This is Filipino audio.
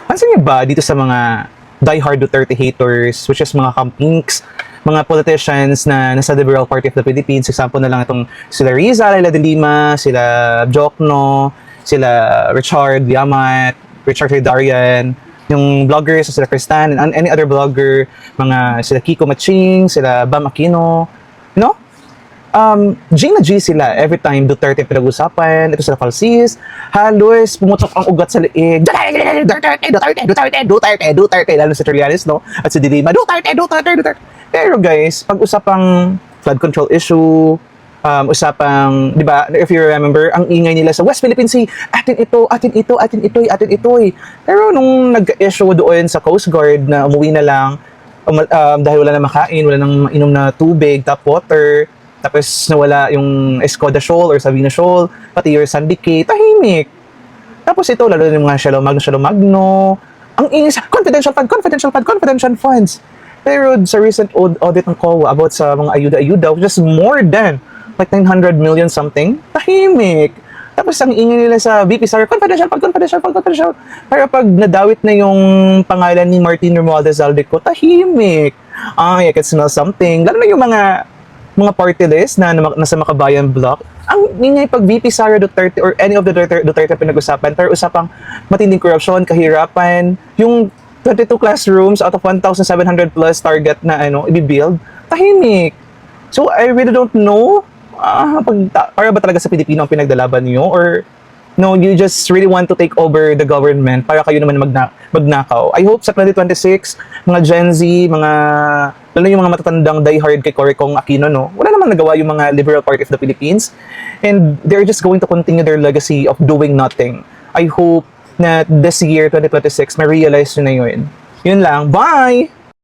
Pansin niyo ba dito sa mga diehard Duterte haters, which is mga kampinks, mga politicians na nasa Liberal Party of the Philippines, example na lang itong sila Riza, Laila de Lima, sila Jokno, sila Richard Yamat, Richard Hidarian, yung vloggers, sila Kristan, and any other vlogger, mga sila Kiko Maching, sila Bam Aquino, no? G na G sila every time Duterte pinag-usapan, ito sila Falsis, halos pumutok ang ugat sa liig, Duterte, lalo si Trillanes, no? At si Dilima, Duterte. Pero guys, pag usapang flood control issue, usapang, di ba, if you remember, ang ingay nila sa West Philippine Sea, atin ito. Pero nung nag-issue doon sa Coast Guard na umuwi na lang, dahil wala na makain, wala nang mainom na tubig, tap water, tapos nawala yung Escoda Shoal or Sabina Shoal, pati your San Bique, tahimik. Tapos ito, lalo na yung mga Shalom Magno, ang ingay sa confidential funds. Pero sa recent audit ng COA about sa mga ayuda-ayuda, which is more than like 900 million something, tahimik. Tapos ang ingay nila sa VP Sara, confidential. Pero pag nadawit na yung pangalan ni Martin Romualdez Zaldico, tahimik. I can smell something. Lalo na yung mga party list na nasa Makabayan block, ang ingay pag VP Sara Duterte or any of the Duterte pinag-usapan, pero usapang matinding korupsyon, kahirapan, yung 22 classrooms out of 1,700 plus target na i-build, tahimik. So I really don't know, para ba talaga sa Pilipino ang pinagdalaban niyo, or no, you just really want to take over the government para kayo naman magnakaw. I hope sa 2026, mga Gen Z, lalo yung mga matatandang diehard kay Corecong Aquino, no? Wala namang nagawa yung mga Liberal Party of the Philippines. And they're just going to continue their legacy of doing nothing. I hope na this year, 2026, ma-realize nyo na yun. Yun lang. Bye!